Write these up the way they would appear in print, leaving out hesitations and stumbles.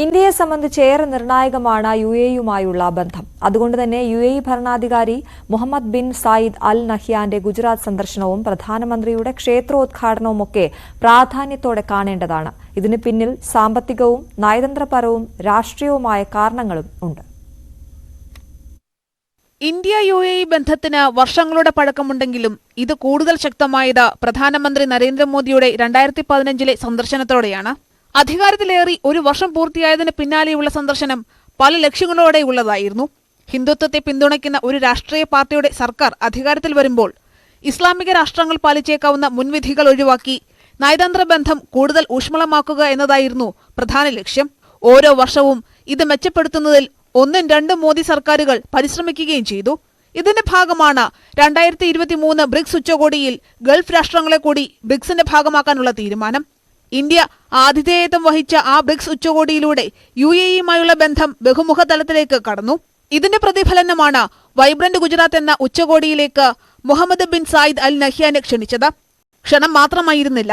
ഇന്ത്യയെ സംബന്ധിച്ച് ഏറെ നിർണായകമാണ് യുഎഇയുമായുള്ള ബന്ധം. അതുകൊണ്ട് തന്നെ യുഎഇ ഭരണാധികാരി മുഹമ്മദ് ബിൻ സായിദ് അൽ നഹ്യാന്റെ ഗുജറാത്ത് സന്ദർശനവും പ്രധാനമന്ത്രിയുടെ ക്ഷേത്രോദ്ഘാടനവുമൊക്കെ പ്രാധാന്യത്തോടെ കാണേണ്ടതാണ്. ഇതിന് പിന്നിൽ സാമ്പത്തികവും നയതന്ത്രപരവും രാഷ്ട്രീയവുമായ കാരണങ്ങളും ഉണ്ട്. ഇന്ത്യ യുഎഇ ബന്ധത്തിന് വർഷങ്ങളുടെ പഴക്കമുണ്ടെങ്കിലും ഇത് കൂടുതൽ ശക്തമായത് പ്രധാനമന്ത്രി നരേന്ദ്രമോദിയുടെ 2015 സന്ദർശനത്തോടെയാണ്. അധികാരത്തിലേറി ഒരു വർഷം പൂർത്തിയായതിന് പിന്നാലെയുള്ള സന്ദർശനം പല ലക്ഷ്യങ്ങളോടെയുള്ളതായിരുന്നു. ഹിന്ദുത്വത്തെ പിന്തുണയ്ക്കുന്ന ഒരു രാഷ്ട്രീയ പാർട്ടിയുടെ സർക്കാർ അധികാരത്തിൽ വരുമ്പോൾ ഇസ്ലാമിക രാഷ്ട്രങ്ങൾ പാലിച്ചേക്കാവുന്ന മുൻവിധികൾ ഒഴിവാക്കി നയതന്ത്ര ബന്ധം കൂടുതൽ ഊഷ്മളമാക്കുക എന്നതായിരുന്നു പ്രധാന ലക്ഷ്യം. ഓരോ വർഷവും ഇത് മെച്ചപ്പെടുത്തുന്നതിൽ 1-2 മോദി സർക്കാരുകൾ പരിശ്രമിക്കുകയും ചെയ്തു. ഇതിന്റെ ഭാഗമാണ് 2023 ബ്രിക്സ് ഉച്ചകോടിയിൽ ഗൾഫ് രാഷ്ട്രങ്ങളെ കൂടി ബ്രിക്സിന്റെ ഭാഗമാക്കാനുള്ള തീരുമാനം. ഇന്ത്യ ആതിഥേയത്വം വഹിച്ച ആ ബ്രിക്സ് ഉച്ചകോടിയിലൂടെ യുഎഇയുമായുള്ള ബന്ധം ബഹുമുഖ തലത്തിലേക്ക് കടന്നു. ഇതിന്റെ പ്രതിഫലനമാണ് വൈബ്രന്റ് ഗുജറാത്ത് എന്ന ഉച്ചകോടിയിലേക്ക് മുഹമ്മദ് ബിൻ സായിദ് അൽ നഹ്യാനെ ക്ഷണിച്ചത്. ക്ഷണം മാത്രമായിരുന്നില്ല.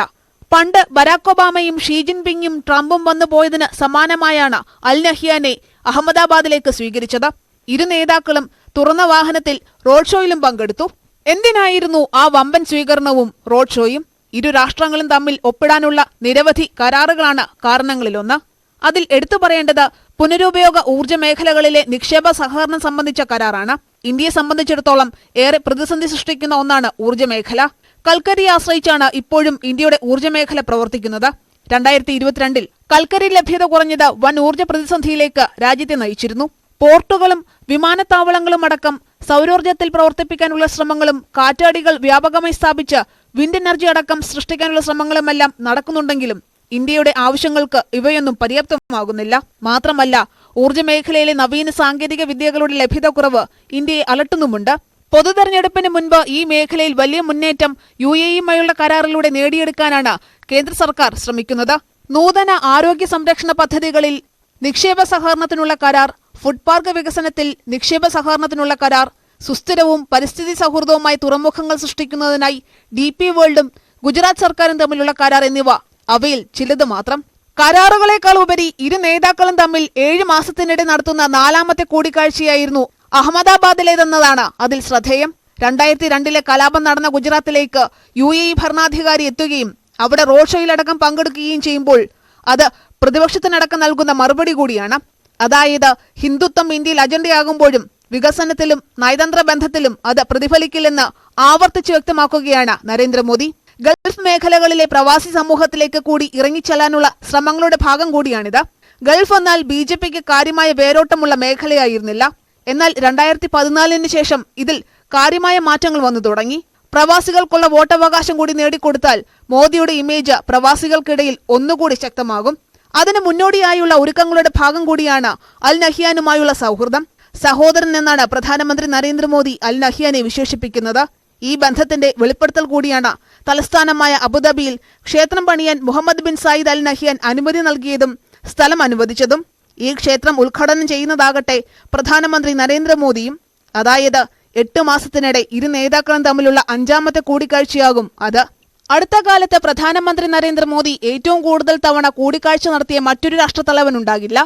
പണ്ട് ബരാക് ഒബാമയും ഷീ ജിൻപിങ്ങും ട്രംപും വന്നു പോയതിന് സമാനമായാണ് അൽ നഹ്യാനെ അഹമ്മദാബാദിലേക്ക് സ്വീകരിച്ചത്. ഇരു നേതാക്കളും തുറന്ന വാഹനത്തിൽ റോഡ് ഷോയിലും പങ്കെടുത്തു. എന്തിനായിരുന്നു ആ വമ്പൻ സ്വീകരണവും റോഡ് ഷോയും? ഇരു രാഷ്ട്രങ്ങളും തമ്മിൽ ഒപ്പിടാനുള്ള നിരവധി കരാറുകളാണ് കാരണങ്ങളിലൊന്ന്. അതിൽ എടുത്തു പറയേണ്ടത് പുനരുപയോഗ ഊർജ്ജ മേഖലകളിലെ നിക്ഷേപ സഹകരണം സംബന്ധിച്ച കരാറാണ്. ഇന്ത്യയെ സംബന്ധിച്ചിടത്തോളം ഏറെ പ്രതിസന്ധി സൃഷ്ടിക്കുന്ന ഒന്നാണ് ഊർജ്ജ മേഖല. കൽക്കരിയെ ആശ്രയിച്ചാണ് ഇപ്പോഴും ഇന്ത്യയുടെ ഊർജ്ജ മേഖല പ്രവർത്തിക്കുന്നത്. 2022 കൽക്കരി ലഭ്യത കുറഞ്ഞത് വൻ ഊർജ്ജ പ്രതിസന്ധിയിലേക്ക് രാജ്യത്തെ നയിച്ചിരുന്നു. പോർട്ടുകളും വിമാനത്താവളങ്ങളും അടക്കം സൗരോർജ്ജത്തിൽ പ്രവർത്തിപ്പിക്കാനുള്ള ശ്രമങ്ങളും കാറ്റാടികൾ വ്യാപകമായി സ്ഥാപിച്ച് വിൻഡ് എനർജി അടക്കം സൃഷ്ടിക്കാനുള്ള ശ്രമങ്ങളുമെല്ലാം നടക്കുന്നുണ്ടെങ്കിലും ഇന്ത്യയുടെ ആവശ്യങ്ങൾക്ക് ഇവയൊന്നും പര്യാപ്തമാകുന്നില്ല. മാത്രമല്ല, ഊർജ്ജ മേഖലയിലെ നവീന സാങ്കേതിക വിദ്യകളുടെ ലഭ്യതക്കുറവ് ഇന്ത്യയെ അലട്ടുന്നുമുണ്ട്. പൊതുതെരഞ്ഞെടുപ്പിന് മുൻപ് ഈ മേഖലയിൽ വലിയ മുന്നേറ്റം യുഎഇയുമായുള്ള കരാറിലൂടെ നേടിയെടുക്കാനാണ് കേന്ദ്ര സർക്കാർ ശ്രമിക്കുന്നത്. നൂതന ആരോഗ്യ സംരക്ഷണ പദ്ധതികളിൽ നിക്ഷേപ സഹകരണത്തിനുള്ള കരാർ, ഫുഡ് പാർക്ക് വികസനത്തിൽ നിക്ഷേപ സഹകരണത്തിനുള്ള കരാർ, സുസ്ഥിരവും പരിസ്ഥിതി സൗഹൃദവുമായി തുറമുഖങ്ങൾ സൃഷ്ടിക്കുന്നതിനായി DP വേൾഡും ഗുജറാത്ത് സർക്കാരും തമ്മിലുള്ള കരാർ എന്നിവ അവയിൽ ചിലത് മാത്രം. കരാറുകളെക്കാൾ ഉപരി ഇരു നേതാക്കളും തമ്മിൽ 7 മാസത്തിനിടെ നടത്തുന്ന 4ാമത്തെ കൂടിക്കാഴ്ചയായിരുന്നു അഹമ്മദാബാദിലേതെന്നതാണ് അതിൽ ശ്രദ്ധേയം. 2002 കലാപം നടന്ന ഗുജറാത്തിലേക്ക് യുഎഇ ഭരണാധികാരി എത്തുകയും അവിടെ റോഡ് ഷോയിലടക്കം പങ്കെടുക്കുകയും ചെയ്യുമ്പോൾ അത് പ്രതിപക്ഷത്തിനടക്കം നൽകുന്ന മറുപടി കൂടിയാണ്. അതായത്, ഹിന്ദുത്വം ഇന്ത്യയിൽ അജണ്ടയാകുമ്പോഴും വികസനത്തിലും നയതന്ത്ര ബന്ധത്തിലും അത് പ്രതിഫലിക്കില്ലെന്ന് ആവർത്തിച്ച് വ്യക്തമാക്കുകയാണ് നരേന്ദ്രമോദി. ഗൾഫ് മേഖലകളിലെ പ്രവാസി സമൂഹത്തിലേക്ക് കൂടി ഇറങ്ങിച്ചെല്ലാനുള്ള ശ്രമങ്ങളുടെ ഭാഗം കൂടിയാണിത്. ഗൾഫ് എന്നാൽ BJPക്ക് കാര്യമായ വേരോട്ടമുള്ള മേഖലയായിരുന്നില്ല. എന്നാൽ 2014 ശേഷം ഇതിൽ കാര്യമായ മാറ്റങ്ങൾ വന്നു തുടങ്ങി. പ്രവാസികൾക്കുള്ള വോട്ടവകാശം കൂടി നേടിക്കൊടുത്താൽ മോദിയുടെ ഇമേജ് പ്രവാസികൾക്കിടയിൽ ഒന്നുകൂടി ശക്തമാകും. അതിന് മുന്നോടിയായുള്ള ഒരുക്കങ്ങളുടെ ഭാഗം കൂടിയാണ് അൽ നഹ്യാനുമായുള്ള സൗഹൃദം. സഹോദരൻ എന്നാണ് പ്രധാനമന്ത്രി നരേന്ദ്രമോദി അൽ നഹ്യാനെ വിശേഷിപ്പിക്കുന്നത്. ഈ ബന്ധത്തിന്റെ വെളിപ്പെടുത്തൽ കൂടിയാണ് തലസ്ഥാനമായ അബുദാബിയിൽ ക്ഷേത്രം പണിയാൻ Mohammed bin Zayed Al Nahyan അനുമതി നൽകിയതും സ്ഥലം അനുവദിച്ചതും. ഈ ക്ഷേത്രം ഉദ്ഘാടനം ചെയ്യുന്നതാകട്ടെ പ്രധാനമന്ത്രി നരേന്ദ്രമോദിയും. അതായത് 8 മാസത്തിനിടെ ഇരു നേതാക്കളും തമ്മിലുള്ള 5ാമത്തെ കൂടിക്കാഴ്ചയാകും അത്. അടുത്ത കാലത്ത് പ്രധാനമന്ത്രി നരേന്ദ്രമോദി ഏറ്റവും കൂടുതൽ തവണ കൂടിക്കാഴ്ച നടത്തിയ മറ്റൊരു രാഷ്ട്രത്തലവനുണ്ടാകില്ല.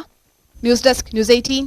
News desk, News 18.